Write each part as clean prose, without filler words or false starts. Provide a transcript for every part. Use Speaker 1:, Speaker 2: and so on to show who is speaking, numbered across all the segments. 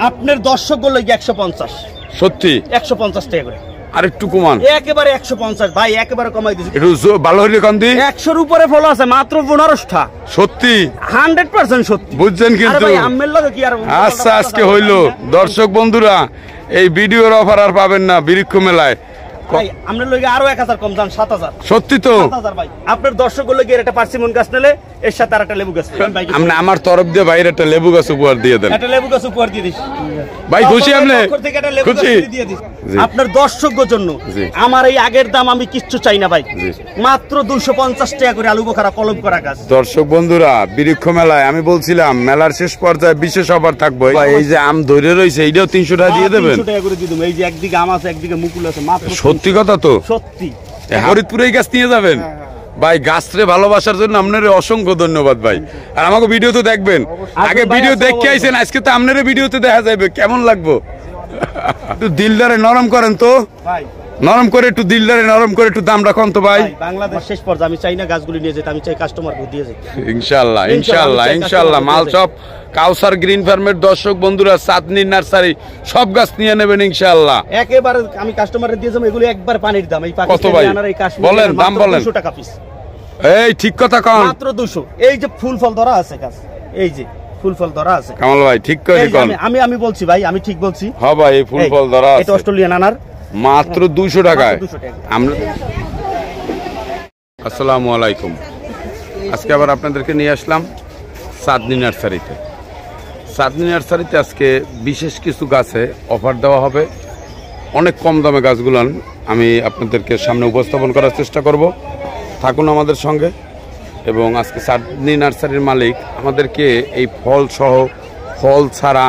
Speaker 1: আপনার দর্শক গুলো 150
Speaker 2: সত্যি
Speaker 1: 150 টাকা করে
Speaker 2: আর একটু কমান
Speaker 1: একেবারে 150 ভাই একেবারে কমাই দিছি
Speaker 2: একটু ভালো হইলে কোন দি
Speaker 1: 100 এর উপরে ফলো আছে মাত্র 15টা
Speaker 2: সত্যি
Speaker 1: 100% সত্যি
Speaker 2: বুঝছেন কিন্তু
Speaker 1: ভাই আমের লগে কি আর
Speaker 2: আচ্ছা আজকে হইলো দর্শক বন্ধুরা এই ভিডিওর অফার আর পাবেন না বৃক্ষ মেলায়
Speaker 1: ভাই আমরা লগে আরো 1000 কম দাম 7000
Speaker 2: সত্যি তো
Speaker 1: 7000 ভাই আপনার দর্শক গুলো গিয়ে একটা পার্সিমন গাছ নিলে এর সাথে আর একটা লেবু গাছ
Speaker 2: আমরা আমার তরফ দিয়ে বাইরে একটা লেবু গাছ উপহার দিয়ে দেন
Speaker 1: একটা লেবু গাছ উপহার দিয়ে দিস
Speaker 2: ভাই খুশি আপনি খুশি
Speaker 1: আপনার দর্শকদের জন্য আমার এই আগের দাম আমি কিচ্ছু চাই না ভাই মাত্র 250 টাকা করে আলু বোখারা কলম করা গাছ
Speaker 2: দর্শক বন্ধুরা বৃক্ষ মেলায় আমি বলছিলাম মেলার শেষ পর্যায়ে বিশেষ অফার থাকবে এই যে আম ধরে রয়েছে এইটাও 300 টাকা দিয়ে দেবেন
Speaker 1: 300 টাকা করে দিয়ে দেব এই যে একদিকে আম আছে একদিকে মুকুল আছে মাত্র
Speaker 2: সত্যি কথা তো
Speaker 1: সত্যি
Speaker 2: হরিদপুরে এই গাছ নিয়ে যাবেন ভাই গাছরে ভালোবাসার জন্য আপনার অসংখ্য ধন্যবাদ ভাই আর আমাকে ভিডিও তো দেখবেন আগে ভিডিও দেখে আইছেন আজকে তো আপনার ভিডিওতে দেখা যাবে কেমন লাগবে একটু দিলদারে নরম করেন তো
Speaker 1: ভাই
Speaker 2: নরম করে একটু দিলদারে নরম করে একটু দাম রাখুন তো ভাই
Speaker 1: বাংলাদেশ শেষ পর্যায়ে আমি চাই না গাছগুলি নিয়ে যেতে আমি চাই কাস্টমারকে দিয়ে যেতে
Speaker 2: ইনশাআল্লাহ ইনশাআল্লাহ ইনশাআল্লাহ মাল সব কাউসার গ্রিন ফার্মের দর্শক বন্ধুরা চাঁদনী নার্সারি সব গাছ নিয়ে নেবেন ইনশাআল্লাহ
Speaker 1: একেবারে আমি কাস্টমারকে দিয়ে যাবো এগুলো একবার পানির দাম এই
Speaker 2: পাকিস্তানি আনার এই কাশ্মীর বলেন দাম বলেন
Speaker 1: 200 টাকা পিস
Speaker 2: এই ঠিক কথা কোন
Speaker 1: মাত্র 200 এই যে ফুল ফল ধরা আছে গাছ এই যে ফুল ফল ধরা আছে
Speaker 2: কামাল ভাই ঠিক করে কোন
Speaker 1: আমি বলছি ভাই আমি ঠিক বলছি
Speaker 2: হ্যাঁ ভাই এই ফুল ফল ধরা আছে
Speaker 1: এটা অস্ট্রেলিয়ান আনার
Speaker 2: মাত্র 200 টাকায় আমরা আসসালামু আলাইকুম আজকে আবার আপনাদেরকে নিয়ে আসলাম চাঁদনী নার্সারিতে চাঁদনী নার্সারিতে আজকে বিশেষ কিছু গাছে অফার দেওয়া হবে অনেক কম দামে গাছগুলো আমি আপনাদেরকে সামনে উপস্থাপন করার চেষ্টা করব থাকুন আমাদের সঙ্গে এবং আজকে চাঁদনী নার্সারির মালিক আমাদেরকে এই ফল সহ ফল ছাড়া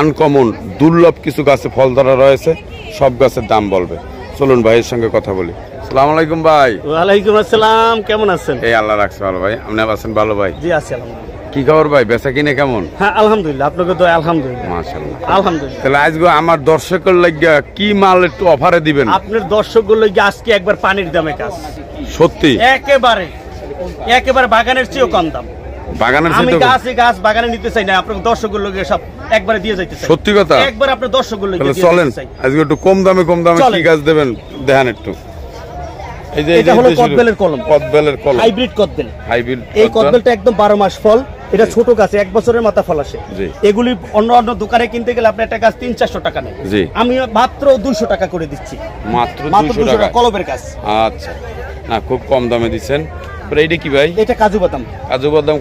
Speaker 2: আনকমন দুর্লভ কিছু গাছে ফল ধরা রয়েছে সব গাছের দাম বলবে চলুন ভাইয়ের সঙ্গে কথা বলি আসসালামু আলাইকুম ভাই
Speaker 1: ওয়ালাইকুম আসসালাম কেমন আছেন
Speaker 2: এই আল্লাহ রাখছে ভালো ভাই আপনি আছেন ভালো ভাই
Speaker 1: জি আছি আলহামদুলিল্লাহ
Speaker 2: কি খবর ভাই বেচা কিনে কেমন
Speaker 1: হ্যাঁ আলহামদুলিল্লাহ আপনাকে তো আলহামদুলিল্লাহ
Speaker 2: মাশাআল্লাহ
Speaker 1: আলহামদুলিল্লাহ
Speaker 2: তাহলে আজকে আমার দর্শকের লাগিয়া কি মাল একটু অফারে দিবেন
Speaker 1: আপনার দর্শকগুলো লাগি আজকে একবার পানির দামে কাজ
Speaker 2: সত্যি
Speaker 1: একেবারে বাগানের চেয়েও কম দাম
Speaker 2: বাগানের
Speaker 1: আমি গাছ বাগানে নিতে চাই না আপনার দর্শকগুলো সব একবারে দিয়ে যাইতে চাই
Speaker 2: সত্যি কথা
Speaker 1: একবার আপনার দর্শকগুলো
Speaker 2: তাহলে চলেন আজকে একটু কম দামে কি গাছ দেবেন দেখেন একটু এই যে
Speaker 1: এটা হলো কদবেলের কলম হাইব্রিড কদবেল এই কদবেলটা একদম 12 মাস ফল এটা ছোট গাছ এক বছরের মাথা ফল আসে এগুলি অন্য দোকানে কিনতে গেলে আপনি একটা গাছ 300-400 টাকা নেয় আমি মাত্র 200 টাকা করে দিচ্ছি
Speaker 2: মাত্র 200 টাকা
Speaker 1: কলমের গাছ
Speaker 2: আচ্ছা না খুব কম দামে দিচ্ছেন এইটা কি ভাই
Speaker 1: এটা কাজু বাদাম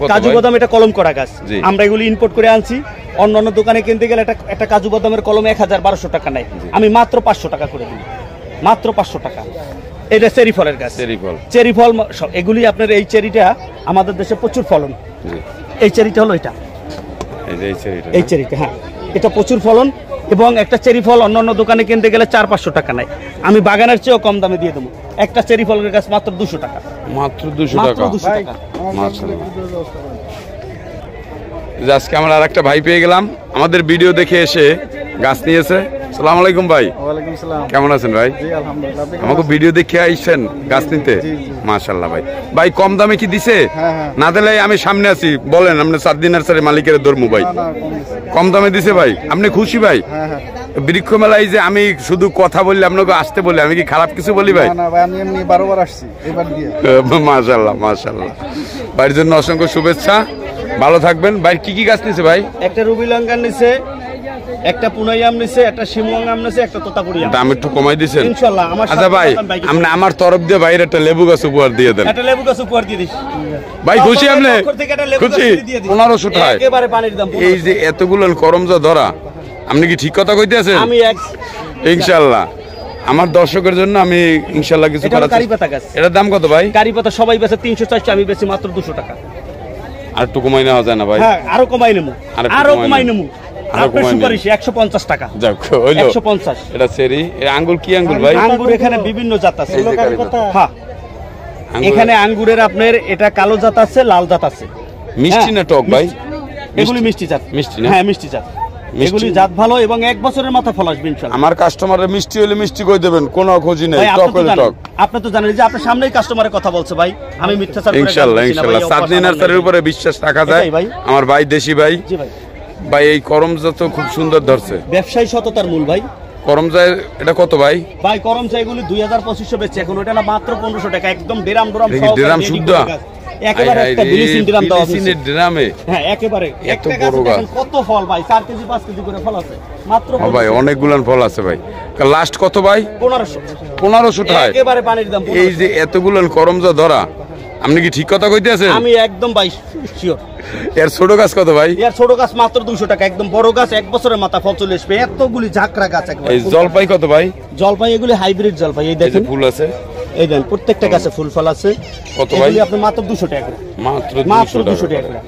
Speaker 2: কত
Speaker 1: কাজু বাদাম এটা কলম করা গাছ আমরা এগুলি ইম্পোর্ট করে আনছি অন্য দোকানে কিনতে গেলে একটা কাজু বাদামের কলম 1000-1200 টাকা নেয় আমি মাত্র 500 টাকা করে দিই মাত্র 500 টাকা এটা চেরি ফলের গাছ চেরি ফল এগুলি আপনার এই চেরিটা আমাদের দেশে প্রচুর ফলন এই চেরিটা হলো এটা এই চেরিটা হ্যাঁ এটা প্রচুর ফলন এবং একটা চেরি ফল অন্য দোকানে কিনতে গেলে 400-500 টাকা নেয় আমি বাগানের চেয়েও কম দামে দিয়ে দেবো একটা চেরি ফলের গাছ মাত্র 200 টাকা
Speaker 2: মাত্র 200 টাকা আজকে আমরা আর একটা ভাই পেয়ে গেলাম আমাদের ভিডিও দেখে এসে গাছ নিয়েছে আসসালামু আলাইকুম ভাই
Speaker 3: ওয়ালাইকুম আসসালাম
Speaker 2: কেমন আছেন ভাই
Speaker 3: জি আলহামদুলিল্লাহ
Speaker 2: আমাকে ভিডিও দেখে আইছেন গাছ নিতে মাশাআল্লাহ ভাই ভাই কম দামে কি দিছে না দিলে আমি সামনে আছি বলেন আপনি চাঁদনী নার্সারি মালিকের ধর্ম ভাই কম দামে দিছে ভাই আপনি খুশি ভাই বৃক্ষ মেলায় যে আমি শুধু কথা বললে আপনাকে আসতে বলি আমি কি খারাপ কিছু বলি ভাই
Speaker 3: না ভাই আমি এমনি 12 বার আসছি এবার দিয়ে
Speaker 2: মাশাআল্লাহ ভাইয়ের জন্য অসংখ্য শুভেচ্ছা ভালো থাকবেন ভাই কি গাছ নিছে ভাই
Speaker 1: একটা রুবি লঙ্কান নিছে একটা পুনাই আম নিছে একটা শিমুয়াং আম নিছে একটা তোতাপুরি আম
Speaker 2: দাম একটু কমাই দিবেন
Speaker 1: ইনশাআল্লাহ
Speaker 2: আচ্ছা ভাই আপনি আমার তরফ দিয়ে বাইরে একটা লেবু গাছ উপহার দিয়ে দেন
Speaker 1: একটা লেবু গাছ উপহার দিয়ে দিস
Speaker 2: ভাই খুশি আপনি খুশি 1500 টাকা
Speaker 1: একেবারে পানির দাম
Speaker 2: এই যে এতগুলো করমজা ধরা আপনি কি ঠিক কথা কইতে আছেন
Speaker 1: আমি
Speaker 2: ইনশাআল্লাহ আমার দর্শকের জন্য আমি ইনশাআল্লাহ কিছু করার
Speaker 1: কারি পাতা গাছ
Speaker 2: এটার দাম কত ভাই
Speaker 1: কারি পাতা সবাই বেচে 300-400 আমি বেচি মাত্র 200 টাকা
Speaker 2: আর একটু কমাই নেওয়া যায় না ভাই
Speaker 1: হ্যাঁ আরো কমাই নেবো আপনার সুপারিশ 150 টাকা
Speaker 2: যাক হইলো
Speaker 1: 150
Speaker 2: এটা চেরি আঙ্গুর কি আঙ্গুর ভাই
Speaker 1: আঙ্গুর এখানে বিভিন্ন জাত আছে হ্যাঁ এখানে আঙ্গুরের আপনার এটা কালো জাত আছে লাল জাত আছে
Speaker 2: মিষ্টি না টক ভাই
Speaker 1: এগুলি মিষ্টি জাত
Speaker 2: মিষ্টি না
Speaker 1: হ্যাঁ মিষ্টি জাত এগুলি জাত ভালো এবং এক বছরের মাথা ফল আসবে ইনশাআল্লাহ
Speaker 2: আমার কাস্টমারের মিষ্টি হলে মিষ্টি কই দেবেন কোনো খোঁজি নেই টক হলে টক
Speaker 1: আপনি তো জানেন যে আপনার সামনেই কাস্টমারের কথা বলছে ভাই আমি মিথ্যাচার করে
Speaker 2: ইনশাআল্লাহ চাঁদনী নার্সারির উপরে বিশ্বাস রাখা যায় আমার ভাই দেশি ভাই
Speaker 1: জি ভাই
Speaker 2: ভাই এই করমজা তো খুব সুন্দর ধরছে।
Speaker 1: ব্যবসায়ী সততার মূল ভাই।
Speaker 2: করমজা এটা কত ভাই?
Speaker 1: ভাই করমজা এগুলি 2200 বেচছে এখন, ওটা না মাত্র 1500 টাকা, একদম ড্রাম
Speaker 2: ড্রাম শুদ্ধ
Speaker 1: একেবারে একটা বিলিসিন ড্রাম দাও আছে
Speaker 2: ড্রামে।
Speaker 1: হ্যাঁ একেবারে
Speaker 2: এত বড় গাছ,
Speaker 1: কত ফল ভাই, 4 কেজি 5 কেজি করে ফল আছে মাত্র।
Speaker 2: ভাই অনেকগুলান ফল আছে ভাই। লাস্ট কত ভাই? 1500 টাকা
Speaker 1: একেবারে পানির দাম।
Speaker 2: এই যে এতগুলান করমজা ধরা, আপনি কি ঠিক কথা কইতেছেন?
Speaker 1: আমি একদম ভাই শিওর।
Speaker 2: এর ছোট গাছ কত ভাই?
Speaker 1: এর ছোট গাছ মাত্র 200 টাকা, একদম বড় গাছ 1 বছরের মাথা ফল চলে আসবে, এতগুলি ঝাঁকড়া গাছ একবার।
Speaker 2: এই জলপাই কত ভাই?
Speaker 1: জলপাই এগুলি হাইব্রিড জলপাই, এই দেখেন
Speaker 2: ফুল আছে,
Speaker 1: এই দেন প্রত্যেকটা গাছে ফুল ফল আছে।
Speaker 2: কত ভাই?
Speaker 1: এগুলি আপনি মাত্র 200 টাকা করে,
Speaker 2: মাত্র
Speaker 1: মাত্র
Speaker 2: 200
Speaker 1: 200 টাকা
Speaker 2: টাকা।
Speaker 1: করে।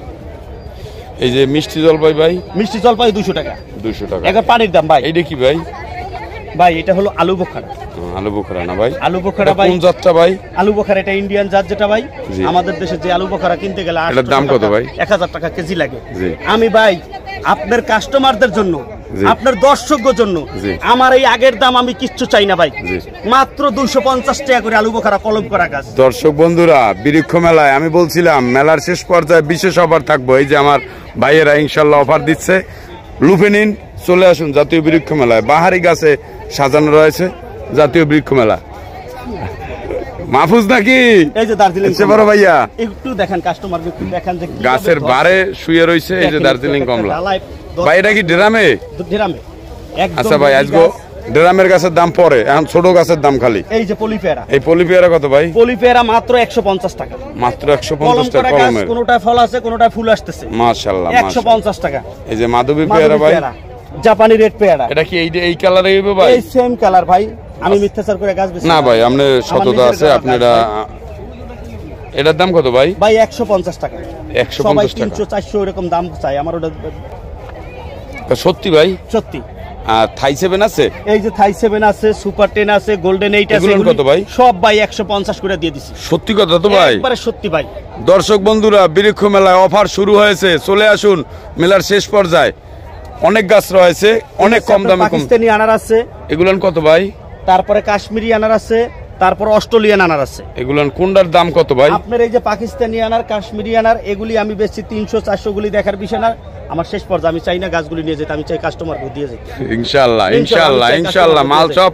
Speaker 2: এই যে মিষ্টি জলপাই ভাই?
Speaker 1: মিষ্টি জলপাই 200 টাকা,
Speaker 2: 200 টাকা
Speaker 1: একবার পানির দাম ভাই।
Speaker 2: এইটা কি ভাই?
Speaker 1: ভাই এটা হলো আলু বোখারা।
Speaker 2: আলু বোখারা না ভাই?
Speaker 1: আলু বোখারা ভাই।
Speaker 2: কোন জাতটা ভাই?
Speaker 1: আলু বোখারা এটা ইন্ডিয়ান জাত যেটা ভাই।
Speaker 2: জি।
Speaker 1: আমাদের দেশে যে আলু বোখারা কিনতে গেলে
Speaker 2: এটার দাম কত ভাই?
Speaker 1: 1000 টাকা কেজি লাগে।
Speaker 2: জি।
Speaker 1: আমি ভাই আপনার কাস্টমারদের জন্য,
Speaker 2: জি।
Speaker 1: আপনার দর্শকদের জন্য
Speaker 2: জি।
Speaker 1: আমার এই আগের দাম আমি কিচ্ছু চাই না ভাই।
Speaker 2: জি।
Speaker 1: মাত্র 250 টাকা করে আলু বোখারা কলম করা গাছ।
Speaker 2: দর্শক বন্ধুরা, বৃক্ষ মেলায় আমি বলছিলাম মেলার শেষ পর্যায়ে বিশেষ অফার থাকবো। এই যে আমার ভাইয়েরা ইনশাল্লাহ অফার দিচ্ছে, লুফে নিন, চলে আসুন জাতীয় বৃক্ষ মেলায়। বাহারি গাছে সাজানো রয়েছে জাতীয় বৃক্ষ মেলা। মাহফুজ নাকি?
Speaker 1: এই যে দার্জিলিং
Speaker 2: বড় ভাইয়া,
Speaker 1: একটু দেখেন কাস্টমারকে, একটু দেখেন যে
Speaker 2: গাছের বারে শুয়ে রয়েছে। এই যে দার্জিলিং কমলা ভাই, এটা কি ড্রামে?
Speaker 1: ড্রামে একদম।
Speaker 2: আচ্ছা ভাই, আজকে ড্রামের গাছের দাম পরে, এখন ছোট গাছের দাম খালি।
Speaker 1: এই যে পলিপেয়ারা,
Speaker 2: এই পলিপেয়ারা কত ভাই?
Speaker 1: পলিপেয়ারা মাত্র 150 টাকা,
Speaker 2: মাত্র 150 টাকা কলমের।
Speaker 1: কোনটা ফল আছে কোনটা ফুল আসতেছে,
Speaker 2: মাশাআল্লাহ
Speaker 1: 150 টাকা।
Speaker 2: এই যে মাধবী পেয়ারা ভাই,
Speaker 1: জাপানি রেড পেয়ারা।
Speaker 2: এটা কি এই কালারে হইবে ভাই?
Speaker 1: এই সেম কালার ভাই। আমি মিথ্যাচার করে গাছ বেচি
Speaker 2: না ভাই, আপনি সততা আছে আপনারা। এটার দাম কত ভাই?
Speaker 1: ভাই 150 টাকা।
Speaker 2: 150 টাকা,
Speaker 1: 300 400 এরকম দাম চাই আমার। ওটা
Speaker 2: সত্যি ভাই?
Speaker 1: সত্যি।
Speaker 2: আর থাই 7 আছে?
Speaker 1: এই যে থাই 7 আছে, সুপার 10 আছে, গোল্ডেন 8 আছে।
Speaker 2: এগুলো কত ভাই?
Speaker 1: সব ভাই 150 করে দিয়ে দিছি।
Speaker 2: সত্যি কথা তো ভাই?
Speaker 1: একবারে সত্যি ভাই।
Speaker 2: দর্শক বন্ধুরা, বৃক্ষ মেলায় অফার শুরু হয়েছে, চলে আসুন মেলার শেষ পর্যায়ে। অনেক গাছ রয়েছে, অনেক কম দামে।
Speaker 1: পাকিস্তানি আনার আছে।
Speaker 2: এগুলান কত ভাই?
Speaker 1: তারপরে কাশ্মীরি আনার আছে, তারপর অস্ট্রেলিয়ান আনার আছে।
Speaker 2: এগুলান কোনটার দাম কত ভাই?
Speaker 1: আপনার এই যে পাকিস্তানি আনার, কাশ্মীরি আনার, এগুলি আমি বেচছি 300 400 গুলি দেখার বিষয় না আমার। শেষ পর্যায়ে আমি চাই না গাছগুলি নিয়ে যেতে, আমি চাই কাস্টমারকে দিয়ে যেতে।
Speaker 2: ইনশাআল্লাহ ইনশাআল্লাহ ইনশাআল্লাহ। মাল সব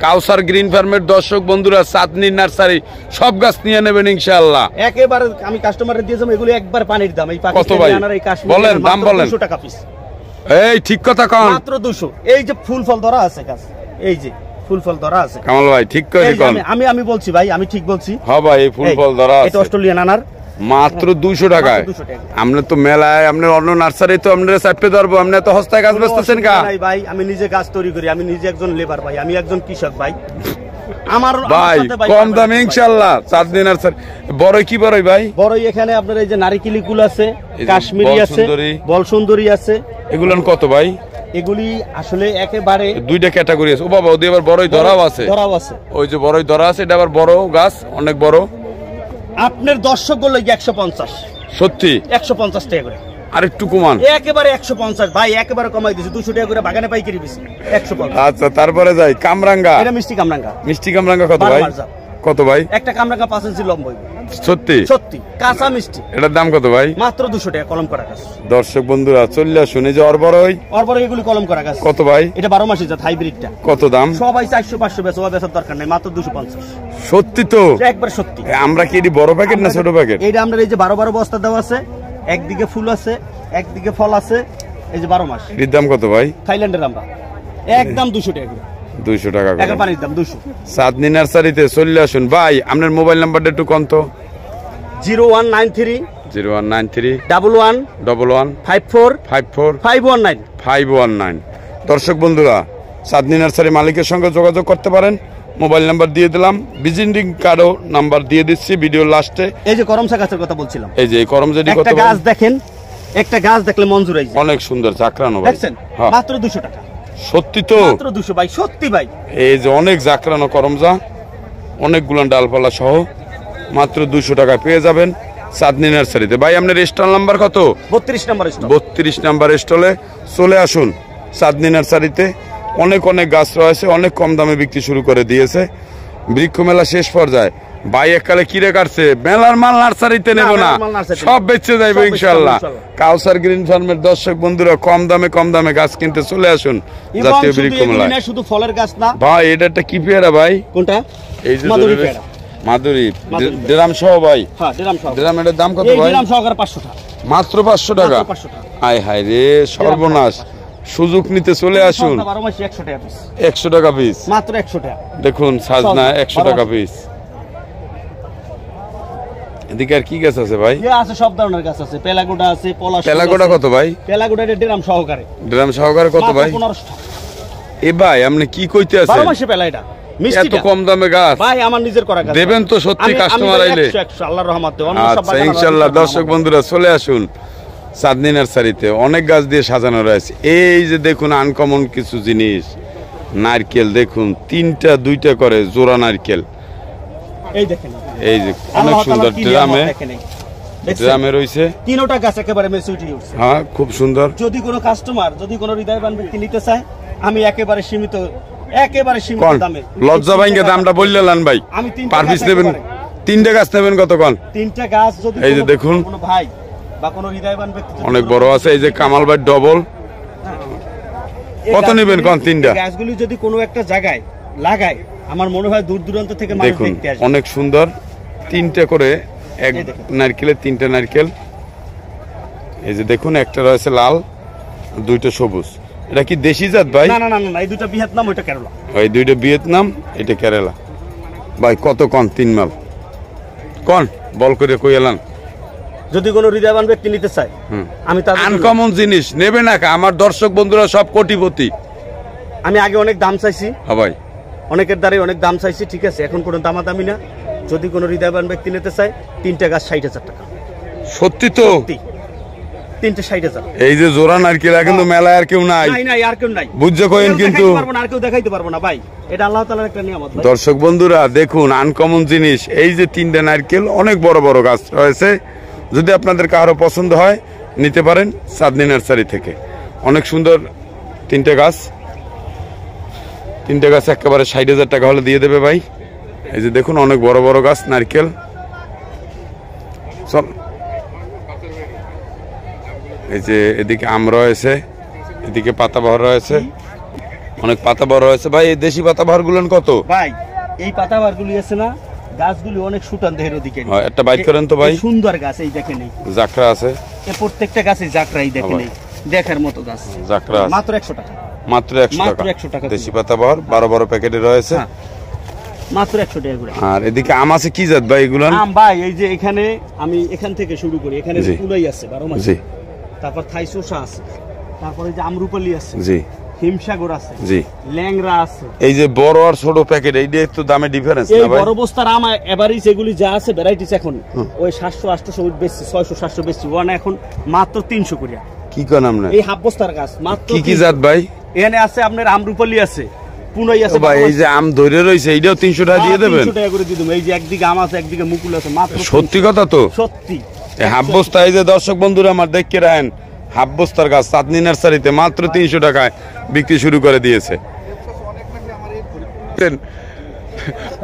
Speaker 2: কাউসার গ্রিন ফার্মের। দর্শক বন্ধুরা, চাঁদনী নার্সারি, সব গাছ নিয়ে নেবেন ইনশাআল্লাহ।
Speaker 1: একেবারে আমি কাস্টমারকে দিয়ে যাবো, এগুলি একবার পানির দাম। এই পাকিস্তানি আনার, এই কাশ্মীরি
Speaker 2: বলেন দাম বলেন।
Speaker 1: 200 টাকা পিস।
Speaker 2: এই ঠিক কথা কন,
Speaker 1: মাত্র 200। এই যে ফুল ফল ধরা আছে গাছ, এই যে ফুল ফল ধরা আছে।
Speaker 2: কামাল ভাই ঠিক করে কোন?
Speaker 1: আমি বলছি ভাই, আমি ঠিক বলছি।
Speaker 2: হ্যাঁ ভাই, এই ফুল ফল ধরা আছে।
Speaker 1: এটা অস্ট্রেলিয়ান আনার,
Speaker 2: মাত্র 200 টাকায়। আমরা তো মেলায়, আপনার অন্য নার্সারি তো আপনারা চাপতে ধরবো, আপনি তো হস্তায় গাছ বেচতেছেন কা?
Speaker 1: ভাই আমি নিজে গাছ তৈরি করি, আমি নিজে একজন লেবার ভাই, আমি একজন কৃষক ভাই। আমার
Speaker 2: ভাই কম দামে ইনশাআল্লাহ। চাঁদনী নার্সারি। বড়ই কি বড়ই ভাই?
Speaker 1: বড়ই এখানে আপনার এই যে নারিকেলি কুল আছে, কাশ্মীরি আছে, বল সুন্দরী আছে।
Speaker 2: এগুলান কত ভাই?
Speaker 1: এগুলি আসলে একেবারে
Speaker 2: দুইটা ক্যাটাগরি আছে। ও বাবা, ওদের আবার বড়ই ধরাও আছে।
Speaker 1: ধরাও আছে,
Speaker 2: ওই যে বড়ই ধরা আছে, এটা আবার বড় গাছ, অনেক বড়।
Speaker 1: আপনার দর্শক গুলো 150।
Speaker 2: সত্যি
Speaker 1: 150 টাকা করে।
Speaker 2: আর একটু কমান।
Speaker 1: একেবারে 150 ভাই, একেবারে কমাই দিছি। 200 টাকা করে বাগানে পাইকারি বেশি, 150।
Speaker 2: আচ্ছা, তারপরে যাই কামরাঙ্গা।
Speaker 1: এটা মিষ্টি কামরাঙ্গা।
Speaker 2: মিষ্টি কামরাঙ্গা কত ভাই? কত ভাই?
Speaker 1: একটা কামরাঙ্গা 5 ইঞ্চি লম্বা।
Speaker 2: সত্যি
Speaker 1: সত্যি কাঁচা মিষ্টি।
Speaker 2: এটার দাম কত ভাই?
Speaker 1: মাত্র 200 টাকা কলম করা গাছ।
Speaker 2: দর্শক বন্ধুরা, চলে আসুন। এই যে অরবরই,
Speaker 1: অরবরই এগুলি কলম করা গাছ।
Speaker 2: কত ভাই?
Speaker 1: এটা 12 মাসি জাত, হাইব্রিডটা।
Speaker 2: কত দাম?
Speaker 1: সবাই 400 500 বেচা, বেচার দরকার নাই, মাত্র 250।
Speaker 2: সত্যি তো?
Speaker 1: একবার সত্যি।
Speaker 2: আমরা কি এটি বড় প্যাকেট না ছোট প্যাকেট?
Speaker 1: এইটা আমরা এই যে 12 বস্তা দেওয়া আছে, একদিকে ফুল আছে, একদিকে ফল আছে। এই যে 12 মাস।
Speaker 2: এর দাম কত ভাই?
Speaker 1: থাইল্যান্ডের আমরা, একদম 200 টাকা করে।
Speaker 2: 200 টাকা করে।
Speaker 1: একটা পানির দাম 200।
Speaker 2: চাঁদনী নার্সারিতে চলে আসুন ভাই। আপনার মোবাইল নাম্বারটা একটু কোন তো?
Speaker 1: 0193
Speaker 2: 0193
Speaker 1: 11
Speaker 2: 11
Speaker 1: 54
Speaker 2: 54
Speaker 1: 519
Speaker 2: 519। দর্শক বন্ধুরা, চাঁদনী নার্সারি মালিকের সঙ্গে যোগাযোগ করতে পারেন। মোবাইল নাম্বার দিয়ে দিলাম, ভিজিটিং কার্ডও নাম্বার দিয়ে দিচ্ছি ভিডিওর লাস্টে।
Speaker 1: এই যে করমচা গাছের কথা বলছিলাম,
Speaker 2: এই যে এই করমজাদি কত?
Speaker 1: একটা গাছ দেখেন, একটা গাছ দেখলে মঞ্জুর হয়ে যায়।
Speaker 2: অনেক সুন্দর জাকরানো ভাই,
Speaker 1: দেখছেন? মাত্র 200 টাকা।
Speaker 2: সত্যি তো?
Speaker 1: মাত্র 200 ভাই, সত্যি ভাই।
Speaker 2: এই যে অনেক জাকরানো করমজা, অনেকগুলো ডালপালা সহ মাত্র 200 টাকা পেয়ে যাবেন চাঁদনী নার্সারিতে। ভাই আপনার স্টল নাম্বার কত?
Speaker 1: 32 নম্বর স্টল।
Speaker 2: 32 নাম্বার স্টলে চলে আসুন চাঁদনী নার্সারিতে। অনেক অনেক গাছ রয়েছে, অনেক কম দামে বিক্রি শুরু করে দিয়েছে। বৃক্ষ মেলা শেষ পর্যায়ে ভাই এককালে কিরে কাটছে মেলার মাল নার্সারিতে নেব না,
Speaker 1: মেলার মাল নার্সারিতে
Speaker 2: সব বেচে যাইবো
Speaker 1: সব
Speaker 2: ইনশাআল্লাহ।
Speaker 1: ইনশাআল্লাহ।
Speaker 2: কাউসার গ্রিন ফার্মের দর্শক বন্ধুরা কম দামে গাছ কিনতে চলে আসুন
Speaker 1: এবং
Speaker 2: জাতীয়
Speaker 1: শুধু
Speaker 2: বৃক্ষ
Speaker 1: এগুলি
Speaker 2: মেলায়।
Speaker 1: না, শুধু ফলের গাছ না।
Speaker 2: ভাই এটা একটা কি পেয়ারা ভাই?
Speaker 1: কোনটা?
Speaker 2: এই যে
Speaker 1: মাধুরী
Speaker 2: ধরে
Speaker 1: পেয়ারা।
Speaker 2: মাধুরী
Speaker 1: মাধুরী।
Speaker 2: ড্রাম সহ ভাই?
Speaker 1: হ্যাঁ, ড্রাম সহ।
Speaker 2: ড্রাম এটার দাম কত
Speaker 1: এই
Speaker 2: ভাই?
Speaker 1: ড্রাম সহকারে 500 টাকা।
Speaker 2: মাত্র 500 টাকা?
Speaker 1: মাত্র 500 টাকা।
Speaker 2: আয় হায় রে সর্বনাশ, সুযোগ নিতে চলে আসুন।
Speaker 1: সবটা 12 মাসে 100 টাকা পিস।
Speaker 2: 100 টাকা পিস,
Speaker 1: মাত্র 100 টাকা।
Speaker 2: দেখুন সাজনা
Speaker 1: সব,
Speaker 2: 100 টাকা পিস। এদিকে আর কি গাছ আছে ভাই?
Speaker 1: আছে সব ধরনের গাছ আছে, পেলাগোডা আছে, পলাশ।
Speaker 2: তেলাগোটা কত ভাই?
Speaker 1: পেলাগোডা ড্রাম সহকারে।
Speaker 2: ড্রাম সহকারে কত ভাই?
Speaker 1: 1500 টাকা।
Speaker 2: এ ভাই আপনি কি কইতে
Speaker 1: 12
Speaker 2: আছেন?
Speaker 1: মাসে পেলা এটা।
Speaker 2: এত
Speaker 1: মিষ্টিটা।
Speaker 2: কম দামে গাছ
Speaker 1: ভাই আমার নিজের করা গাছ।
Speaker 2: দেবেন তো সত্যি কাস্টমার আইলে?
Speaker 1: 100 আল্লাহর রহমতে। অন্য সব
Speaker 2: আচ্ছা
Speaker 1: বাগান
Speaker 2: ইনশাআল্লাহ।
Speaker 1: আলাদা
Speaker 2: দর্শক বন্ধুরা চলে আসুন চাঁদনী নার্সারিতে, অনেক গাছ দিয়ে সাজানো রয়েছে। এই যে দেখুন আনকমন কিছু জিনিস, নারকেল দেখুন 3টা 2টা করে জোড়া নারকেল।
Speaker 1: এই দেখেন,
Speaker 2: এই যে অনেক
Speaker 1: আল্লাহ
Speaker 2: সুন্দর
Speaker 1: তাআলা কি
Speaker 2: ড্রামে,
Speaker 1: নিয়ামত দেখেন এই। দেখছেন?
Speaker 2: ড্রামে রয়েছে।
Speaker 1: তিনটা গাছ একেবারে মেচুরিটি উঠছে।
Speaker 2: হ্যাঁ খুব সুন্দর।
Speaker 1: যদি কোনো কাস্টমার, যদি কোনো হৃদয়বান ব্যক্তি নিতে চায়, আমি একেবারে সীমিত
Speaker 2: কোন
Speaker 1: দামে
Speaker 2: লজ্জা ভাইঙ্গে দামটা বললেন ভাই?
Speaker 1: আমি 3টা
Speaker 2: পার পিস
Speaker 1: গাছ
Speaker 2: নেবেন?
Speaker 1: একেবারে।
Speaker 2: 3টে গাছ নেবেন কত কোন?
Speaker 1: 3টা গাছ যদি
Speaker 2: এই যে
Speaker 1: কোনো-
Speaker 2: দেখুন।
Speaker 1: কোনো ভাই বা কোনো হৃদয়বান ব্যক্তি যদি
Speaker 2: অনেক
Speaker 1: কোনো-
Speaker 2: বড় আছে। এই যে কামাল ভাই ডবল
Speaker 1: এই
Speaker 2: কত
Speaker 1: গাছগুলি-
Speaker 2: নেবেন কোন 3টা?
Speaker 1: এই গাছগুলি যদি কোনো একটা জায়গায় লাগায়, আমার মনে হয় দূর দূরান্ত থেকে মানুষ
Speaker 2: দেখুন
Speaker 1: দেখতে আসবে।
Speaker 2: অনেক সুন্দর, 3টে করে এক
Speaker 1: এই দেখুন।
Speaker 2: নারকেলে 3টে নারকেল। এই যে দেখুন একটা রয়েছে লাল, 2টা সবুজ। এটা কি দেশি জাত ভাই?
Speaker 1: না না না না, এই দুটো ভিয়েতনাম, ওইটা কেরালা।
Speaker 2: ওই 2টা ভিয়েতনাম, এটা কেরালা। ভাই কত কোন 3 মাল কোন বল করে কই এলান?
Speaker 1: যদি কোনো হৃদয়বান ব্যক্তি নিতে চায়, আমি তাদের জন্য-
Speaker 2: আনকমন জিনিস নেবে না কা? আমার দর্শক বন্ধুরা সব কোটিপতি।
Speaker 1: আমি আগে অনেক দাম চাইছি,
Speaker 2: হ্যাঁ ভাই
Speaker 1: অনেকের দ্বারাই অনেক দাম চাইছি, ঠিক আছে, এখন কোনো দামাদামি না। যদি কোনো হৃদয়বান ব্যক্তি নিতে চায়, 3টা গাছ 60,000 টাকা।
Speaker 2: সত্যি তো?
Speaker 1: 3টে 60,000।
Speaker 2: এই যে জোড়া নারকেল কিন্তু মেলায় আর কেউ নাই,
Speaker 1: নাই নাই, আর কেউ নাই।
Speaker 2: বুঝছো কইন
Speaker 1: কেউ
Speaker 2: কিন্তু
Speaker 1: দেখাইতে পারবো না, আর কেউ দেখাইতে পারবো না ভাই। এটা আল্লাহ তাআলার একটা নিয়ামত ভাই।
Speaker 2: দর্শক বন্ধুরা দেখুন আনকমন জিনিস। এই যে 3টে নারকেল, অনেক বড় বড় গাছ রয়েছে। যদি আপনাদের কারো পছন্দ হয় নিতে পারেন চাঁদনী নার্সারি থেকে। অনেক সুন্দর 3টে গাছ। 3টে গাছ একেবারে 60,000 টাকা হলে দিয়ে দেবে ভাই। এই যে দেখুন অনেক বড় বড় গাছ নারকেল। চল এই যে এদিকে আম রয়েছে, এদিকে পাতাবাহার রয়েছে, অনেক পাতাবাহার রয়েছে। ভাই এই দেশি পাতাবাহার গুলো কত
Speaker 1: ভাই? এই পাতাবারগুলি আছে না, গাছগুলি অনেক সুটান দেহের ওদিকে।
Speaker 2: হয় একটা বাইট করেন তো ভাই।
Speaker 1: এই সুন্দর গাছ, এই দেখেন এই।
Speaker 2: জাকরা আছে,
Speaker 1: এই প্রত্যেকটা গাছে জাকরা, এই দেখেন এই। দেখার মতো গাছ।
Speaker 2: জাকরা আছে
Speaker 1: মাত্র 100 টাকা।
Speaker 2: মাত্র 100
Speaker 1: মাত্র
Speaker 2: টাকা।
Speaker 1: 100 টাকা
Speaker 2: দেশি পাতাবাহার 12 প্যাকেটে রয়েছে।
Speaker 1: হ্যাঁ, মাত্র 100 টাকা করে।
Speaker 2: আর এদিকে আম আছে কি জাত ভাই এগুলো?
Speaker 1: আম ভাই এই যে এখানে আমি এখান থেকে শুরু করি, এখানে
Speaker 2: জি।
Speaker 1: কুলাই আছে 12 মাস।
Speaker 2: জি
Speaker 1: তারপর থাই শসা আছে, তারপরে যে আমরুপালি আছে,
Speaker 2: জি
Speaker 1: হিমসাগর আছে,
Speaker 2: জি।
Speaker 1: ল্যাংরা আছে।
Speaker 2: এই যে বড় আর ছোট প্যাকেট, এইটা একটু দামে ডিফারেন্স
Speaker 1: এই
Speaker 2: না ভাই?
Speaker 1: বড় বস্তার আম এভারেজ এগুলি যা আছে ভ্যারাইটিস এখন ওই 700-800 বেশি, 600-700 বেশি, ওয়ান এখন মাত্র 300 করে।
Speaker 2: কি কোন আপনার?
Speaker 1: এই হাফ বস্তার গাছ মাত্র
Speaker 2: কি কি
Speaker 1: 300।
Speaker 2: জাত ভাই?
Speaker 1: এখানে আছে আপনার আমরুপালি আছে, পুনাই আছে।
Speaker 2: ও ভাই এই যে আম ধরে রয়েছে এইটাও 300 টাকা দিয়ে দেবেন?
Speaker 1: 300 টাকা করে দিয়ে দেবো। এই যে একদিকে আম আছে, একদিকে মুকুল আছে, মাত্র
Speaker 2: সত্যি কথা তো?
Speaker 1: সত্যি।
Speaker 2: এই হাফ বস্তা, এই যে দর্শক বন্ধুরা আমার দেখে রাখেন, হাফ বস্তার গাছ চাঁদনী নার্সারিতে মাত্র 300 টাকায় বিক্রি শুরু করে দিয়েছে।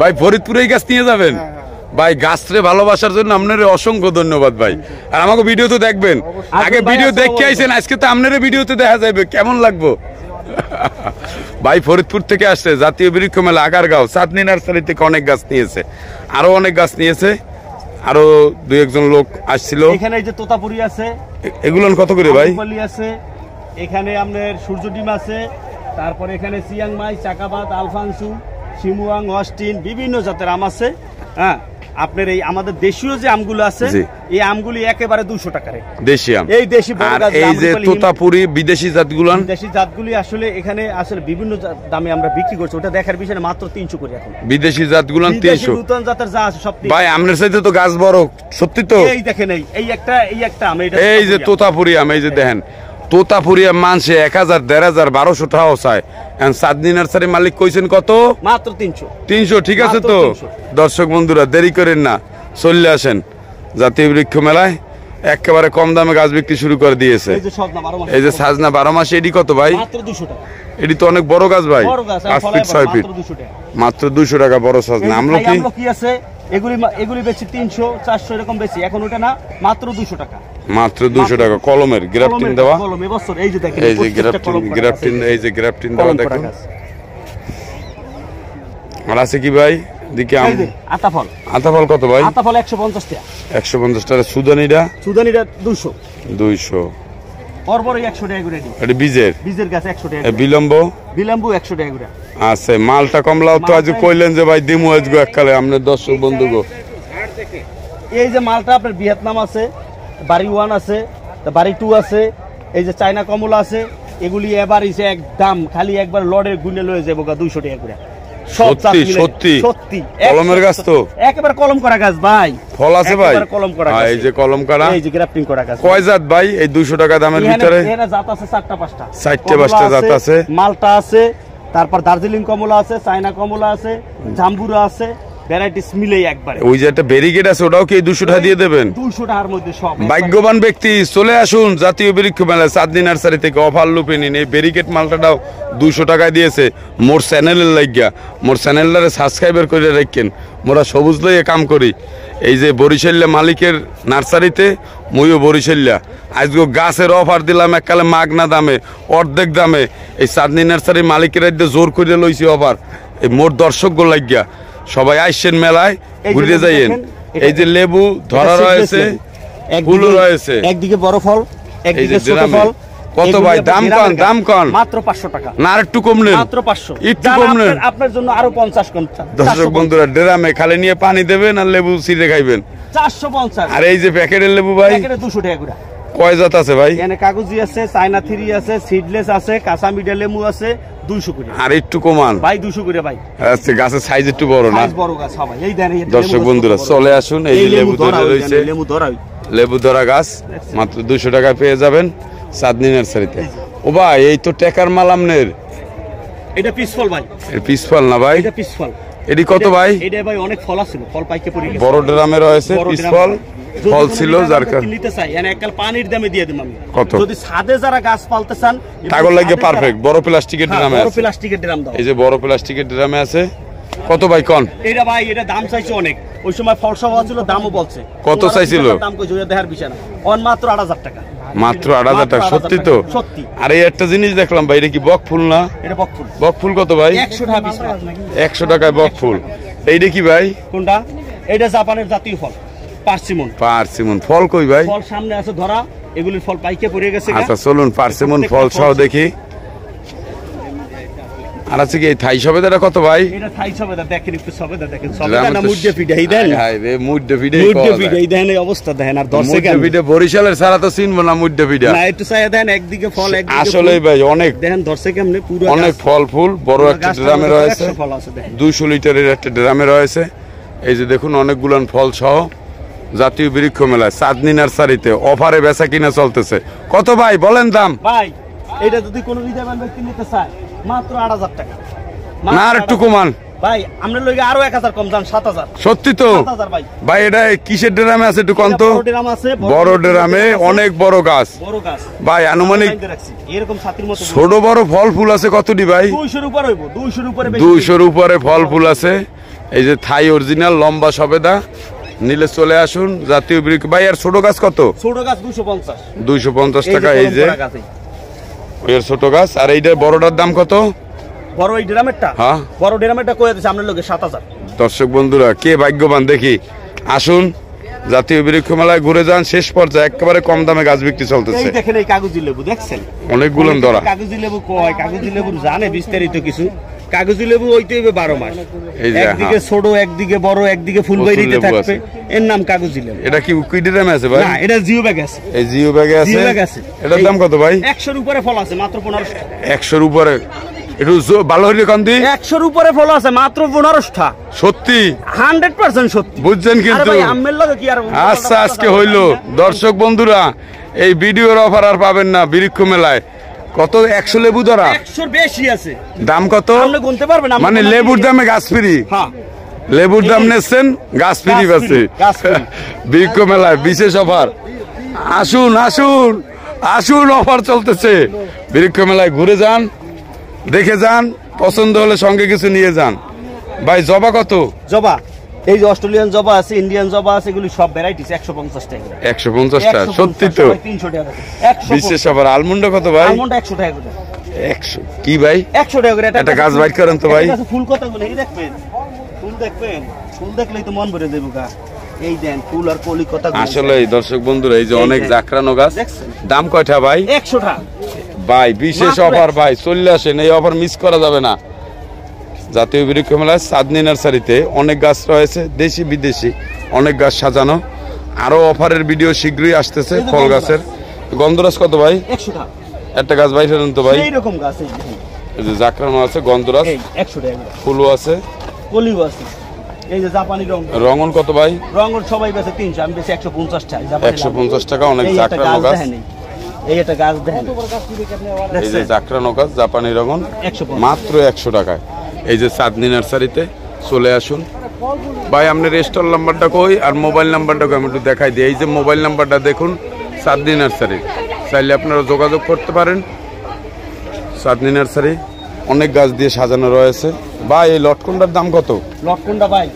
Speaker 2: ভাই ফরিদপুরে এই গাছ নিয়ে যাবেন? ভাই গাছরে ভালোবাসার জন্য আপনার অসংখ্য ধন্যবাদ ভাই। আর আমাকে ভিডিও তো দেখবেন, আগে ভিডিও দেখে আইছেন, আজকে তো আপনার ভিডিওতে দেখা যাবে, কেমন লাগবো? ভাই ফরিদপুর থেকে আসছে, জাতীয় বৃক্ষ মেলা আগারগাঁও, চাঁদনী নার্সারি থেকে অনেক গাছ নিয়েছে, আরো অনেক গাছ নিয়েছে, আরো 2-1 লোক আসছিল।
Speaker 1: এখানে এই যে তোতাপুরি আছে,
Speaker 2: এগুলো কত করে ভাই?
Speaker 1: আমরুপালি আছে, এখানে আপনার সূর্য ডিম আছে, তারপরে এখানে চিয়াংমাই, চাকাবাদ, আলফানসু, শিমুয়াং, অস্টিন, বিভিন্ন জাতের আম আছে। হ্যাঁ, আপনার এই আমাদের দেশীয় যে আমগুলো আছে,
Speaker 2: জি।
Speaker 1: এই আমগুলি একেবারে 200 টাকারে
Speaker 2: দেশি আম।
Speaker 1: এই দেশি বড়
Speaker 2: আর
Speaker 1: গাছ
Speaker 2: এই যে
Speaker 1: আমরুপালি,
Speaker 2: তোতাপুরি বিদেশি জাতগুলান?
Speaker 1: দেশি জাতগুলি আসলে এখানে আসলে বিভিন্ন দামে আমরা বিক্রি করছি, ওটা দেখার বিষয় না, মাত্র 300 করে এখন।
Speaker 2: বিদেশি জাতগুলান
Speaker 1: বিদেশি
Speaker 2: 300।
Speaker 1: নতুন জাতের যা আছে সব 300।
Speaker 2: ভাই আপনার সাথে তো গাছ বড়, সত্যি তো?
Speaker 1: এই দেখেন এই একটা আম, এটা
Speaker 2: এই যে
Speaker 1: তোতাপুরি আম।
Speaker 2: তোতাপুরি আম, এই যে দেখেন তোতাপুরি আম মানছে 1000, 1500, 1200 টাকাও চায়। চাঁদনী নার্সারি মালিক কইছেন কত?
Speaker 1: মাত্র 300।
Speaker 2: 300, ঠিক আছে
Speaker 1: মাত্র
Speaker 2: তো?
Speaker 1: 300।
Speaker 2: দর্শক বন্ধুরা দেরি করেন না, চলে আসেন জাতীয় বৃক্ষ মেলায়, একেবারে কম দামে গাছ বিক্রি শুরু করে দিয়েছে।
Speaker 1: এই যে সজনা 12 মাস,
Speaker 2: এই যে সাজনা 12 মাসে, এটি কত ভাই?
Speaker 1: মাত্র 200 টাকা।
Speaker 2: এটি তো অনেক বড় গাছ ভাই,
Speaker 1: বড় গাছ,
Speaker 2: 5
Speaker 1: ফলায়
Speaker 2: ফিট 6 ফিট,
Speaker 1: মাত্র 200 টাকা।
Speaker 2: মাত্র 200 টাকা বড় সাজনা।
Speaker 1: এই যে
Speaker 2: আমলকি
Speaker 1: আমলকি আছে, এগুলি বেশি 300 400 এরকম বেশি, এখন ওটা না মাত্র 200 টাকা।
Speaker 2: মাত্র 200 টাকা কলমের গ্রাফটিং দেওয়া।
Speaker 1: কলম এবছর এই যে দেখেন,
Speaker 2: এই যে গ্রাফটিং এই যে গ্রাফটিং দেওয়া দেখুন। আর আছে কি ভাই দিকে
Speaker 1: আতাফল।
Speaker 2: আতাফল কত ভাই?
Speaker 1: আতাফল 150 টাকা।
Speaker 2: 150 টাকা। সুদানিটা
Speaker 1: 200।
Speaker 2: 200।
Speaker 1: বড় 100 টাকা করে দিই।
Speaker 2: এটা বীজের
Speaker 1: গাছ 100 টাকা।
Speaker 2: বিলম্ব
Speaker 1: 100 টাকা করে
Speaker 2: আছে। মালটা কমলাও তো আজ কইলেন যে ভাই দিমু আজগো এককালে আপনার দর্শক বন্ধুগো।
Speaker 1: এই যে মালটা আপনার ভিয়েতনাম আছে, বাড়ি 1 আছে, বাড়ি 2 আছে, এই যে চায়না কমলা আছে, এগুলি এবার ইসে একদম খালি একবার লড়ে গুনে লয়ে যাবো 200 টাকা করে।
Speaker 2: সত্যি কলমের গাছ তো
Speaker 1: একেবারে কলম করা গাছ ভাই।
Speaker 2: ফল আছে ভাই?
Speaker 1: কলম করা গাছ।
Speaker 2: এই যে কলম করা,
Speaker 1: এই যে গ্রাফটিং করা গাছ।
Speaker 2: কয় জাত ভাই এই 200 টাকা দামের ভিতরে?
Speaker 1: এরা জাত আছে 4টা 5টা।
Speaker 2: 4টা 5টা জাত আছে।
Speaker 1: মালটা আছে, তারপর দার্জিলিং কমলা আছে, চায়না কমলা আছে, জাম্বুরা আছে, ভ্যারাইটিস মিলেই একবারে।
Speaker 2: ওই যে একটা ব্যারিকেড আছে ওটাও কি 200 টাকা দিয়ে দেবেন?
Speaker 1: 200 টাকার মধ্যে সব।
Speaker 2: ভাগ্যবান ব্যক্তি চলে আসুন জাতীয় বৃক্ষ মেলা চাঁদনী নার্সারি থেকে, অফার লুপে নিন। এই ব্যারিকেড মালটাটাও 200 টাকায় দিয়েছে। মোর চ্যানেলের লাগিয়া, মোর চ্যানেলটারে সাবস্ক্রাইবার করে রাখেন। মোরা সবুজ লইয়ে কাম করি। এই যে বরিশাল্লা মালিকের নার্সারিতে, মইও বরিশাল্লা আজকে গাছের অফার দিলাম এককালে মাগনা দামে, অর্ধেক দামে। এই চাঁদনী নার্সারি মালিকের জোর করে লইছি অফার। এই মোর দর্শকগুলো লাগিয়া সবাই আইসেন মেলায় ঘুরে যাইয়েন। এই যে লেবু ধরা রয়েছে, ফুলও রয়েছে,
Speaker 1: একদিকে বড় ফল, একদিকে ছোট ফল।
Speaker 2: কত ভাই দাম কম? দাম কম
Speaker 1: মাত্র 500 টাকা।
Speaker 2: না আর একটু কম নেন?
Speaker 1: মাত্র 500।
Speaker 2: একটু কম নেন
Speaker 1: আপনার জন্য আরো 50 কম।
Speaker 2: দর্শক বন্ধুরা ড্রামে খালি নিয়ে পানি দেবেন আর লেবু ছিঁড়ে খাইবেন।
Speaker 1: 450।
Speaker 2: আর এই যে প্যাকেটের লেবু ভাই
Speaker 1: প্যাকেটে 200 টাকা করে।
Speaker 2: কয় জাত আছে ভাই?
Speaker 1: এখানে কাগজি আছে, চায়না 3 আছে, সিডলেস আছে, কাঁচা মিডিয়া লেবু আছে, 200 করে।
Speaker 2: আর একটু কমান
Speaker 1: ভাই 200 করে ভাই।
Speaker 2: আচ্ছা গাছের সাইজ একটু বড় না?
Speaker 1: সাইজ বড় গাছ সবাই। এই দেন
Speaker 2: দর্শক বন্ধুরা চলে আসুন। এই যে লেবু ধরা রয়েছে, লেবু ধরা গাছ মাত্র 200 টাকায় পেয়ে যাবেন চাঁদনী নার্সারিতে। ও ভাই এই তো টেকার মাল আমনের।
Speaker 1: এটা পিস ফল ভাই।
Speaker 2: এর পিস ফল না ভাই?
Speaker 1: এটা পিস ফল।
Speaker 2: এডি কত ভাই?
Speaker 1: এটা ভাই অনেক ফল আছে, ফল পাইকে পড়ে গেছে।
Speaker 2: বড় ড্রামে রয়েছে পিস ফল, ফল ছিল যার কারণে
Speaker 1: নিতে চাই। এনে এককাল পানির দামে দিয়ে দিম আমি।
Speaker 2: কত?
Speaker 1: যদি ছাদে যারা গাছ পালতে চান
Speaker 2: তাগর লাগে পারফেক্ট। বড় প্লাস্টিকের ড্রামে আছে।
Speaker 1: বড় প্লাস্টিকের ড্রাম দাও।
Speaker 2: এই যে বড় প্লাস্টিকের ড্রামে আছে। কত ভাই কোন?
Speaker 1: এটা ভাই এটা দাম চাইছে অনেক। ওই সময় ফল সহ ছিল, দামও বলছে।
Speaker 2: কত চাইছিল?
Speaker 1: দাম কই জোরে দেখার বিষয় না। অন মাত্র 8000 টাকা।
Speaker 2: মাত্র 8000 টাকা? সত্যি তো?
Speaker 1: সত্যি।
Speaker 2: আর এই একটা জিনিস দেখলাম ভাই, এটা কি বক ফুল না?
Speaker 1: এটা বক ফুল।
Speaker 2: বক ফুল কত ভাই?
Speaker 1: 100 টাকা পিস।
Speaker 2: 100 টাকায় বক ফুল। এইটা কি ভাই?
Speaker 1: কোনটা? এটা জাপানের জাতীয় ফল, পার্সিমন।
Speaker 2: পার্সিমন ফল কই ভাই?
Speaker 1: ফল সামনে আছে ধরা, এগুলির ফল পাইকে পড়ে গেছে।
Speaker 2: আচ্ছা চলুন পার্সিমন ফল সহ দেখি। আর আছে কি এই থাই সবেদাটা কত ভাই?
Speaker 1: এটা থাই সবেদা দেখেন, একটু সবেদা দেখেন। সবেদা না মুড্ডে পিঠাই দেন।
Speaker 2: হাই রে মুড্ডে পিঠাই
Speaker 1: মুড্ডে পিঠাই দেন। এই অবস্থা দেখেন। আর 10 সেকেন্ড
Speaker 2: মুড্ডে পিঠা বরিশালের সারা তো চিনব না মুড্ডে পিঠা।
Speaker 1: না একটু চাইয়া দেন, একদিকে ফল একদিকে
Speaker 2: আসলেই ভাই অনেক
Speaker 1: দেখেন 10 সেকেন্ডে পুরো
Speaker 2: অনেক ফল ফুল। বড় একটা ড্রামে রয়েছে, 200 লিটারের একটা ড্রামে রয়েছে। এই যে দেখুন অনেকগুলো ফল সহ জাতীয় বৃক্ষ মেলায় চাঁদনী নার্সারিতে অফারে বেচা কিনা চলতেছে। কত ভাই বলেন দাম?
Speaker 1: ভাই এটা যদি কোনো হৃদয়বান ব্যক্তি নিতে চায় মাত্র 8000 টাকা।
Speaker 2: না আর একটু কমান
Speaker 1: ভাই, আমরা লইগে আরো 1000 কম যান 7000।
Speaker 2: সত্যি তো?
Speaker 1: 7000 ভাই।
Speaker 2: ভাই এটা কিসের ড্রামে আছে একটু কোন তো?
Speaker 1: বড় ড্রাম আছে।
Speaker 2: বড় ড্রামে অনেক বড় গাছ।
Speaker 1: বড় গাছ
Speaker 2: ভাই আনুমানিক
Speaker 1: এরকম ছাতির মতো
Speaker 2: ছোট বড় ফল ফুল আছে কতটি ভাই?
Speaker 1: 200 এর উপরে হইব। 200 এর উপরে।
Speaker 2: 200 এর উপরে ফল ফুল আছে। এই যে থাই অরিজিনাল লম্বা সবেদা নিলে চলে আসুন জাতীয় বৃক্ষ। ভাই আর ছোট গাছ কত?
Speaker 1: ছোট গাছ 250।
Speaker 2: 250 টাকা। এই যে এর ছোট গাছ। আর এইটা বড়টার দাম কত?
Speaker 1: বড় এই ড্রামেরটা?
Speaker 2: হ্যাঁ
Speaker 1: বড় ড্রামেরটা কই আছে আপনার লগে 7000।
Speaker 2: দর্শক বন্ধুরা কে ভাগ্যবান দেখি আসুন জাতীয় বৃক্ষ মেলায় ঘুরে যান। শেষ পর্যায়ে একেবারে কম দামে গাছ বিক্রি চলতেছে।
Speaker 1: এই দেখেন এই কাগজি লেবু দেখছেন?
Speaker 2: অনেকগুলো ধরা।
Speaker 1: কাগজি লেবু কয়, কাগজি লেবু জানে বিস্তারিত কিছু। কাগজি লেবু হইতে হবে 12 মাস। একদিকে ছোট, একদিকে বড়, একদিকে ফুল বাইরিতে থাকবে। এর নাম কাগজি লেবু।
Speaker 2: এটা কি উইকিডেরামে আছে ভাই?
Speaker 1: না এটা জিও ব্যাগ আছে।
Speaker 2: এই জিও ব্যাগে আছে।
Speaker 1: জিও ব্যাগ আছে।
Speaker 2: এটার দাম কত ভাই?
Speaker 1: 100 এর উপরে ফল আছে মাত্র 1500 টাকা।
Speaker 2: 100 এর উপরে? একটু ভালো হইলে কোন দি?
Speaker 1: 100 এর উপরে ফল আছে মাত্র 1500 টাকা।
Speaker 2: সত্যি?
Speaker 1: 100% সত্যি।
Speaker 2: বুঝছেন কিন্তু?
Speaker 1: আরে ভাই আম্মের লগে কি আর?
Speaker 2: আচ্ছা আজকে হইলো। দর্শক বন্ধুরা এই ভিডিওর অফার আর পাবেন না বৃক্ষ মেলায়। কত? 100 লেবু ধরা?
Speaker 1: 100 বেশি আছে।
Speaker 2: দাম কত?
Speaker 1: আপনি গুনতে পারবেন?
Speaker 2: মানে লেবুর দামে গাছ ফ্রি?
Speaker 1: হ্যাঁ
Speaker 2: লেবুর দাম নেছেন, গাছ ফ্রি আছে বৃক্ষ মেলায় বিশেষ অফার। আসুন আসুন আসুন, অফার চলতেছে বৃক্ষ মেলায়। ঘুরে যান, দেখে যান, পছন্দ হলে সঙ্গে কিছু নিয়ে যান। ভাই জবা কত?
Speaker 1: জবা এই যে অস্ট্রেলিয়ান জবা আছে, ইন্ডিয়ান জবা আছে, এগুলি সব ভ্যারাইটিস 150 টাকা করে।
Speaker 2: 150 টাকা, সত্যি তো?
Speaker 1: 300 টাকা।
Speaker 2: বিশেষ আবার আলমন্ড কত ভাই?
Speaker 1: আলমন্ড 100 টাকা করে।
Speaker 2: 100 কি ভাই?
Speaker 1: 100 টাকা করে।
Speaker 2: একটা গাছ বাইট করেন তো ভাই।
Speaker 1: ফুল কতগুলো এই দেখবেন, ফুল দেখবেন, ফুল দেখলেই তো মন ভরে যাবে গা। এই দেন ফুল আর কলি কতগুলো।
Speaker 2: আসলে দর্শক বন্ধুরা, এই যে অনেক জাকরানো গাছ, দাম কয়টা ভাই?
Speaker 1: 100 টাকা
Speaker 2: ভাই। বিশেষ অফার ভাই, চলে আসেন, এই অফার মিস করা যাবে না। জাতীয় বৃক্ষ মেলায় চাঁদনী নার্সারিতে অনেক গাছ রয়েছে, দেশি বিদেশি অনেক গাছ সাজানো। আরো অফারের ভিডিও শীঘ্রই আসতেছে ফল গাছের। গন্ধরাজ কত ভাই?
Speaker 1: 100 টাকা।
Speaker 2: একটা গাছ বাইরে তো ভাই,
Speaker 1: এই রকম গাছ
Speaker 2: এই যে জাকরানো আছে, গন্ধরাজ
Speaker 1: 100 টাকা।
Speaker 2: ফুলও আছে,
Speaker 1: কলিও আছে। এই যে জাপানি
Speaker 2: রঙন কত ভাই?
Speaker 1: রঙন সবাই বেচে 300, আমি বেচি 150 টাকা।
Speaker 2: 150 টাকা। অনেক জাকরানো গাছ।
Speaker 1: এই একটা গাছ দেখেন,
Speaker 2: এই যে জাকরানো গাছ জাপানি রঙন,
Speaker 1: 150
Speaker 2: মাত্র 100 টাকায়। এই যে চাঁদনী নার্সারিতে চলে আসুন ভাই। আপনার স্টল নাম্বারটা কই আর মোবাইল নাম্বারটা কই আমি একটু দেখাই দিই। এই যে মোবাইল নাম্বারটা দেখুন, চাঁদনী নার্সারি, চাইলে আপনারা যোগাযোগ করতে পারেন। চাঁদনী নার্সারি অনেক গাছ দিয়ে সাজানো রয়েছে। ভাই এই লটকনটার দাম কত?
Speaker 1: লটকনটা ভাই,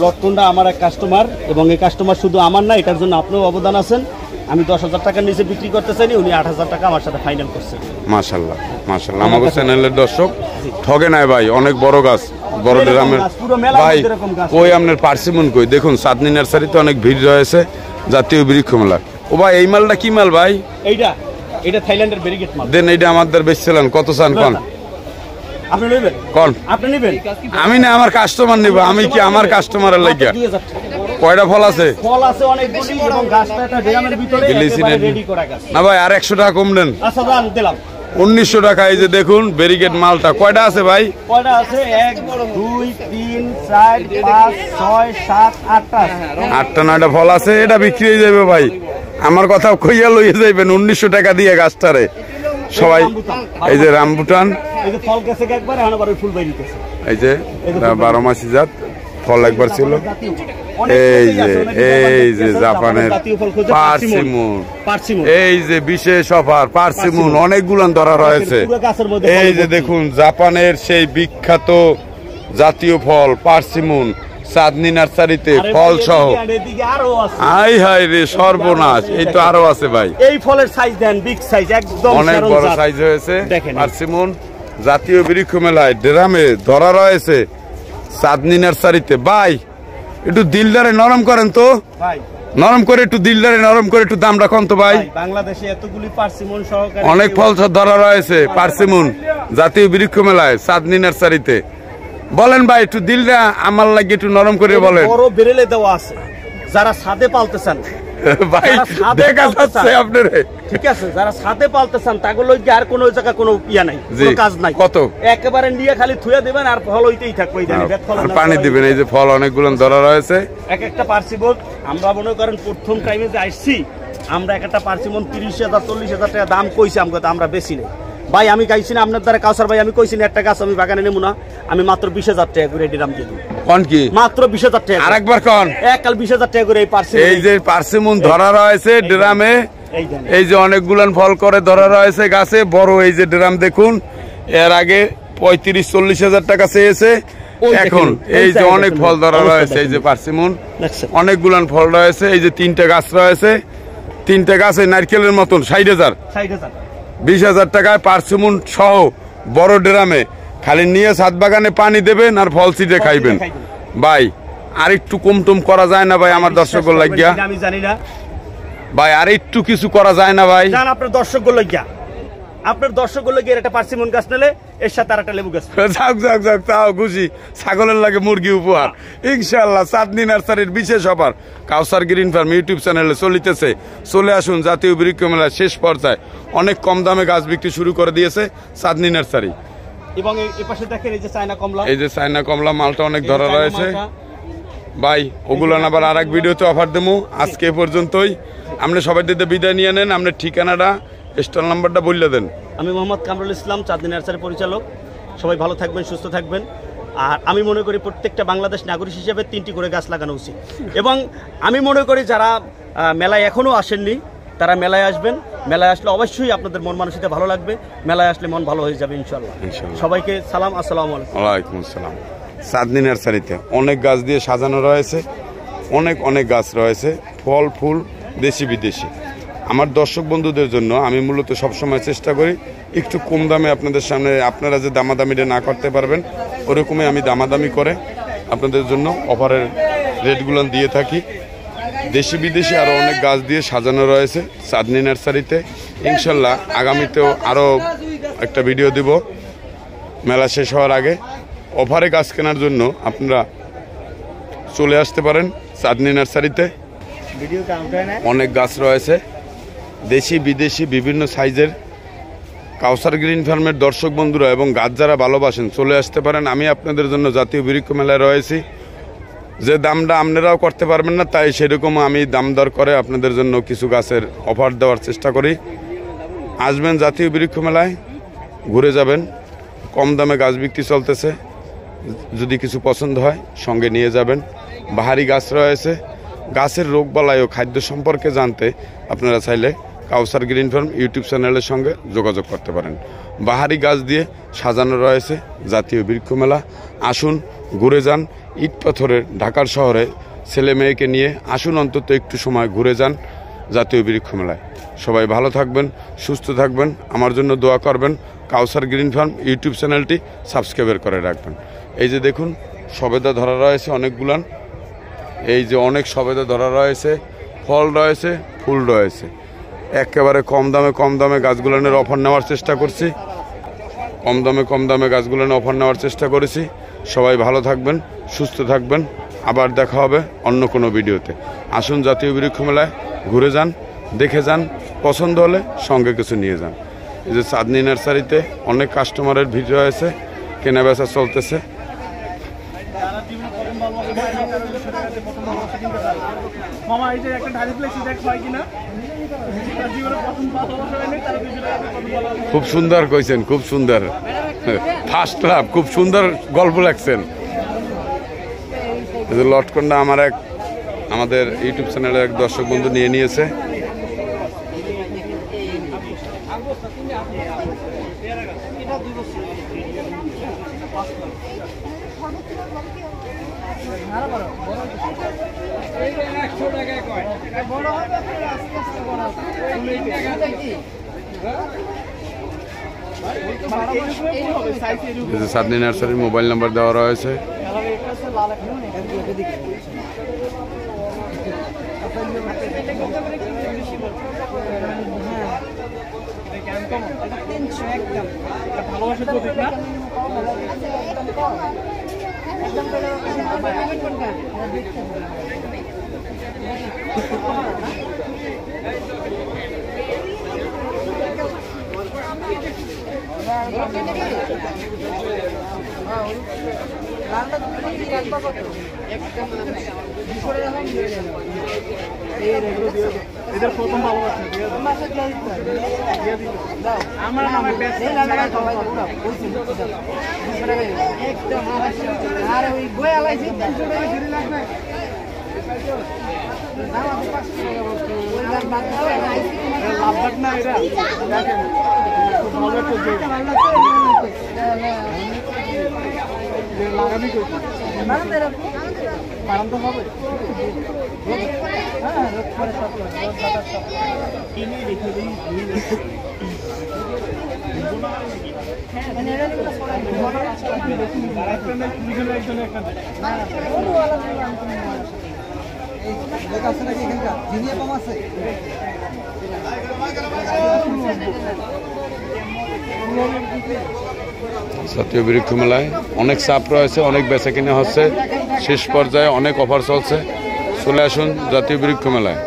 Speaker 1: লটকনটা আমার এক কাস্টমার, এবং এই কাস্টমার শুধু আমার না, এটার জন্য আপনিও অবদান আছেন। আমি 10,000 টাকার নিচে বিক্রি করতে চাইনি, উনি 8,000 টাকা আমার সাথে ফাইনাল করছেন।
Speaker 2: মাশাআল্লাহ মাশাআল্লাহ। আমাদের চ্যানেলের দর্শক ঠগে নাই ভাই, অনেক বড় গাছ, বড় ড্রামের ভাই। কই আপনার পার্সিমন কই? দেখুন চাঁদনী নার্সারিতে অনেক ভিড় রয়েছে জাতীয় বৃক্ষ মেলা। ও ভাই এই মালটা কি মাল ভাই?
Speaker 1: এইটা থাইল্যান্ডের ব্যারিকেড মাল।
Speaker 2: দেন এইটা আমাদের বেচছিলেন কত চান কোন?
Speaker 1: আপনি নেবেন
Speaker 2: কোন?
Speaker 1: আপনি নেবেন?
Speaker 2: আমি না, আমার কাস্টমার নিব। আমি কি আমার কাস্টমারের লাগিয়া?
Speaker 1: 2000 টাকা।
Speaker 2: কয়টা ফল আছে?
Speaker 1: ফল আছে অনেকগুলি, এবং গাছটা একটা ড্রামের ভিতরে একেবারে রেডি করা গাছ।
Speaker 2: না ভাই আর 100 টাকা কম দেন।
Speaker 1: আচ্ছা দাম দিলাম
Speaker 2: 1900 টাকা। এই যে দেখুন ব্যারিকেড মালটা কয়টা আছে ভাই?
Speaker 1: কয়টা আছে? 1 2 3 4 5 6 7 8টা।
Speaker 2: 8টা 9টা ফল আছে। এটা বিক্রি হয়ে যাবে ভাই, আমার কথা কইয়া লইয়া যাইবেন 1900 টাকা দিয়ে গাছটারে সবাই। এই যে রামবুটান,
Speaker 1: এই যে ফল গেছে একবার, এখন আবার ফুল বাইরিতেছে।
Speaker 2: এই যে 12 মাসি জাত ফল একবার ছিল। এই যে জাপানের পার্সিমন, এই যে বিশেষ অফার পার্সিমন অনেকগুলো ধরা রয়েছে। এই যে দেখুন জাপানের সেই বিখ্যাত জাতীয় ফল পার্সিমন চাঁদনী নার্সারিতে ফল সহ। হাই হাই রে সর্বনাশ, এই তো আরো আছে ভাই।
Speaker 1: এই ফলের সাইজ দেন, বিগ সাইজ, একদম
Speaker 2: অনেক বড় সাইজ হয়েছে। পার্সিমন জাতীয় বৃক্ষ মেলায় ড্রামে ধরা রয়েছে চাঁদনী নার্সারিতে। ভাই একটু দিলদারে নরম করেন তো ভাই, নরম করে একটু দিলদারে নরম করে একটু দাম রাখুন তো ভাই।
Speaker 1: বাংলাদেশে এতগুলি পার্সিমন সহকারে
Speaker 2: অনেক ফল ধরা রয়েছে পার্সিমন জাতীয় বৃক্ষ মেলায় চাঁদনী নার্সারিতে। বলেন ভাই একটু দিলটা আমার লাগে একটু নরম করে বলেন।
Speaker 1: বড় বেরেলে দেওয়া আছে, যারা ছাদে পালতেছেন
Speaker 2: ভাই দেখা যাচ্ছে আপনার।
Speaker 1: ঠিক আছে, যারা ছাদে পালতেছেন তাগুলো আর কোনো জায়গা কোনো ইয়া নাই, কোনো কাজ নাই।
Speaker 2: কত
Speaker 1: একেবারে নিয়ে খালি থুয়ে দেবেন আর ফল হইতেই থাকবে,
Speaker 2: পানি দিবেন। এই যে ফল অনেকগুলো ধরা রয়েছে।
Speaker 1: এক একটা পার্সিমন আমরা মনে করেন প্রথম টাইমে যে আসছি, আমরা এক একটা পার্সিমন 30,000 40,000 টাকা দাম কইছি, আমরা বেশি নেই ভাই। আমি গাইছি না আপনার দ্বারা কাউসার ভাই, আমি কইছি না একটা গাছ আমি বাগানে নেবো না, আমি মাত্র 20,000 টাকা করে দাম দিয়ে দিই।
Speaker 2: কোন কি?
Speaker 1: মাত্র 20,000 টাকা।
Speaker 2: আরেকবার কোন?
Speaker 1: এককাল 20,000 টাকা করে এই পার্সিমন।
Speaker 2: এই যে পার্সিমন ধরা রয়েছে ড্রামে, এই যে অনেকগুলান ফল করে ধরা রয়েছে গাছে বড়। এই যে ড্রাম দেখুন, এর আগে 35-40,000 টাকা চেয়েছে, এখন এই যে অনেক ফল ধরা রয়েছে। এই যে পার্সিমন অনেকগুলান ফল রয়েছে। এই যে 3টা গাছ রয়েছে, 3টা গাছে নারকেলের মতন 60,000 20,000 টাকায় পার্সিমন সহ বড় ড্রামে। খালি নিয়ে ছাদ বাগানে পানি দেবেন আর ফল ছিটে খাইবেন ভাই। আর একটু কমটম করা যায় না ভাই আমার দর্শকগুলো লাগিয়া?
Speaker 1: আমি জানি না
Speaker 2: ভাই, আর একটু কিছু করা যায় না ভাই?
Speaker 1: জান আপনার দর্শকগুলো লাগিয়া, আপনার দর্শকগুলো গিয়ে একটা পার্সিমন গাছ নিলে এর সাথে আর একটা লেবু গাছ।
Speaker 2: যাক যাক যাক, তাও খুশি। ছাগলের লাগে মুরগি উপহার ইনশাআল্লাহ। চাঁদনী নার্সারির বিশেষ অফার কাউসার গ্রিন ফার্ম ইউটিউব চ্যানেলে চলিতেছে। চলে আসুন জাতীয় বৃক্ষ মেলার শেষ পর্যায়ে। অনেক কম দামে গাছ বিক্রি শুরু করে দিয়েছে চাঁদনী নার্সারি।
Speaker 1: এবং এই পাশে দেখেন এই যে চায়না কমলা,
Speaker 2: এই যে চায়না কমলা মালটা অনেক ধরা রয়েছে ভাই। ওগুলো আবার আর এক ভিডিওতে অফার দেবো। আজকে এ পর্যন্তই। আপনি সবাই দিতে বিদায় নিয়ে নেন। আপনার ঠিকানাটা স্টল নাম্বারটা বললে দেন।
Speaker 1: আমি মোহাম্মদ কামরুল ইসলাম, চাঁদনী নার্সারি পরিচালক। সবাই ভালো থাকবেন, সুস্থ থাকবেন। আর আমি মনে করি প্রত্যেকটা বাংলাদেশ নাগরিক হিসেবে 3টি করে গাছ লাগানো উচিত। এবং আমি মনে করি যারা মেলায় এখনও আসেননি তারা মেলায় আসবেন। মেলায় আসলে অবশ্যই আপনাদের মন মানসিকতা ভালো লাগবে। মেলায় আসলে মন ভালো হয়ে যাবে ইনশাআল্লাহ। সবাইকে সালাম, আসসালামু আলাইকুম।
Speaker 2: ওয়ালাইকুম আসসালাম। চাঁদনী নার্সারিতে অনেক গাছ দিয়ে সাজানো রয়েছে, অনেক গাছ রয়েছে, ফল ফুল দেশি বিদেশি। আমার দর্শক বন্ধুদের জন্য আমি মূলত সবসময় চেষ্টা করি একটু কম দামে আপনাদের সামনে, আপনারা যে দামাদামিটা না করতে পারবেন ওরকমই আমি দামাদামি করে আপনাদের জন্য অফারের রেটগুলো দিয়ে থাকি। দেশি বিদেশি আরও অনেক গাছ দিয়ে সাজানো রয়েছে চাঁদনী নার্সারিতে। ইনশাল্লাহ আগামীতেও আরও একটা ভিডিও দিব মেলা শেষ হওয়ার আগে। অফারে গাছ কেনার জন্য আপনারা চলে আসতে পারেন চাঁদনী নার্সারিতে। অনেক গাছ রয়েছে দেশি বিদেশি বিভিন্ন সাইজের। কাউসার গ্রিন ফার্মের দর্শক বন্ধুরা এবং গাছ যারা ভালোবাসেন চলে আসতে পারেন। আমি আপনাদের জন্য জাতীয় বৃক্ষ মেলায় রয়েছি, যে দামটা আপনারাও করতে পারবেন না, তাই সেরকম আমি দাম দর করে আপনাদের জন্য কিছু গাছের অফার দেওয়ার চেষ্টা করি। আসবেন জাতীয় বৃক্ষ মেলায়, ঘুরে যাবেন, কম দামে গাছ বিক্রি চলতেছে। যদি কিছু পছন্দ হয় সঙ্গে নিয়ে যাবেন। বাহারি গাছ রয়েছে, গাছের রোগবালাই ও খাদ্য সম্পর্কে জানতে আপনারা চাইলে কাউসার গ্রিন ফার্ম ইউটিউব চ্যানেলের সঙ্গে যোগাযোগ করতে পারেন। বাহারি গাছ দিয়ে সাজানো রয়েছে জাতীয় বৃক্ষ মেলা। আসুন ঘুরে যান। ইট পাথরের ঢাকার শহরে ছেলে মেয়েকে নিয়ে আসুন, অন্তত একটু সময় ঘুরে যান জাতীয় বৃক্ষ মেলায়। সবাই ভালো থাকবেন, সুস্থ থাকবেন, আমার জন্য দোয়া করবেন। কাউসার গ্রিন ফার্ম ইউটিউব চ্যানেলটি সাবস্ক্রাইব করে রাখবেন। এই যে দেখুন সবেদা ধরা রয়েছে অনেকগুলান, এই যে অনেক সবেদা ধরা রয়েছে, ফল রয়েছে, ফুল রয়েছে। একেবারে কম দামে গাছগুলানের অফার নেওয়ার চেষ্টা করছি, কম দামে গাছগুলানের অফার নেওয়ার চেষ্টা করেছি। সবাই ভালো থাকবেন, সুস্থ থাকবেন। আবার দেখা হবে অন্য কোনো ভিডিওতে। আসুন জাতীয় বৃক্ষ মেলায় ঘুরে যান, দেখে যান, পছন্দ হলে সঙ্গে কিছু নিয়ে যান। এই যে চাঁদনী নার্সারিতে অনেক কাস্টমারের ভিড় রয়েছে, কেনা বেচা চলতেছে। খুব সুন্দর কইছেন, খুব সুন্দর, ফার্স্ট লাভ, খুব সুন্দর গল্প লাগছেন। লটকন্ডা আমাদের ইউটিউব চ্যানেলের এক দর্শক বন্ধু নিয়ে নিয়েছে। চাঁদনী নার্সারির মোবাইল নাম্বার দেওয়া রয়েছে। জাতীয় বৃক্ষ মেলায় অনেক চাপ রয়েছে, অনেক বেচা কিনা হচ্ছে, শেষ পর্যায়ে অনেক অফার চলছে। চলে আসুন জাতীয় বৃক্ষ মেলায়।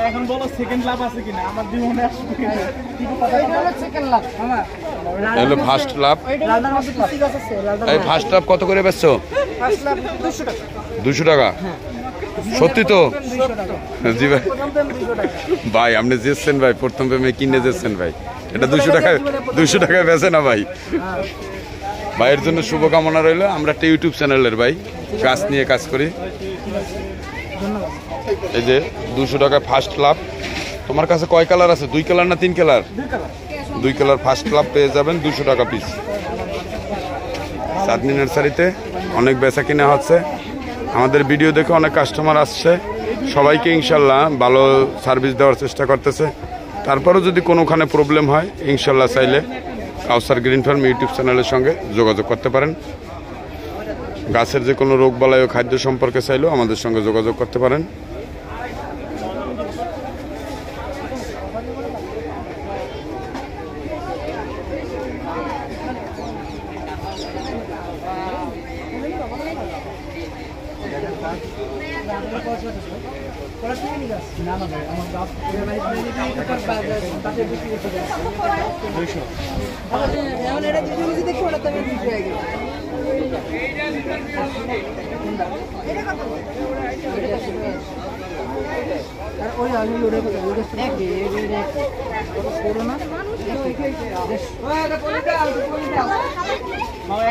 Speaker 1: এখন বলো সেকেন্ড লাভ আছে কিনা আমার জীবনে
Speaker 2: হলো ফার্স্ট লাভ। এই ফার্স্ট লাভ কত করে বেচছো? 200 টাকা। সত্যি তো? জি ভাই, ভাই আপনি যেছেন ভাই, প্রথম পেমে কিনে যেছেন ভাই, এটা 200 টাকায় বেচে না ভাই। ভাইয়ের জন্য শুভকামনা রইল। আমরা একটা ইউটিউব চ্যানেলের ভাই, গাছ নিয়ে কাজ করি। এই যে 200 টাকা ফার্স্ট লাভ। তোমার কাছে কয় কালার আছে? 2 কালার না 3 কালার? 2 কালার ফার্স্ট লাভ পেয়ে যাবেন 200 টাকা পিস। চাঁদনী নার্সারিতে অনেক বেচা কিনা হচ্ছে, আমাদের ভিডিও দেখে অনেক কাস্টমার আসছে, সবাইকে ইনশাল্লাহ ভালো সার্ভিস দেওয়ার চেষ্টা করতেছে। তারপরেও যদি কোনোখানে প্রবলেম হয় ইনশাল্লাহ চাইলে কাউসার গ্রিন ফার্ম ইউটিউব চ্যানেলের সঙ্গে যোগাযোগ করতে পারেন। গাছের যে কোনো রোগ বালাই ও খাদ্য সম্পর্কে চাইলেও আমাদের সঙ্গে যোগাযোগ করতে পারেন।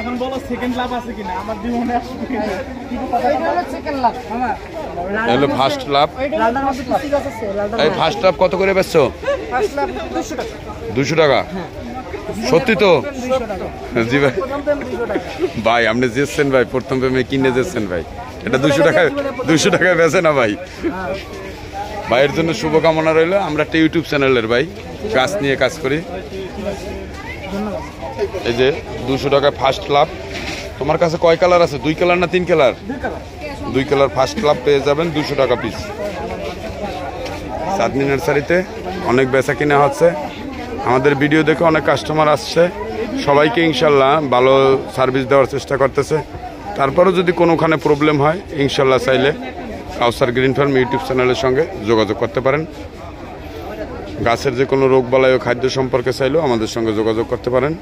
Speaker 1: এখন বলো সেকেন্ড লাভ আছে কিনা, আমার জীবনে সেকেন্ড লাভ
Speaker 2: হলো ফার্স্ট লাভ। এই ফার্স্ট লাভ কত করে বেচছো? 200 টাকা। সত্যি তো? জি ভাই। ভাই আপনি যেছেন ভাই, প্রথম প্রেমে কিনে যেছেন ভাই, এটা 200 টাকায় বেচে না ভাই। ভাইয়ের জন্য শুভকামনা রইল। আমরা একটা ইউটিউব চ্যানেলের ভাই, গাছ নিয়ে কাজ করি। এই যে 200 টাকা ফার্স্ট লাভ। তোমার কাছে কয় কালার আছে? 2 কালার না 3 কালার? 2 কালার ফার্স্ট লাভ পেয়ে যাবেন 200 টাকা পিস। চাঁদনী নার্সারিতে অনেক বেচা কিনা হচ্ছে, আমাদের ভিডিও দেখে অনেক কাস্টমার আসছে, সবাইকে ইনশাল্লাহ ভালো সার্ভিস দেওয়ার চেষ্টা করতেছে। তারপরেও যদি কোনোখানে প্রবলেম হয় ইনশাল্লাহ চাইলে কাউসার গ্রিন ফার্ম ইউটিউব চ্যানেলের সঙ্গে যোগাযোগ করতে পারেন। গাছের যে কোনো রোগ বালাই ও খাদ্য সম্পর্কে চাইলেও আমাদের সঙ্গে যোগাযোগ করতে পারেন।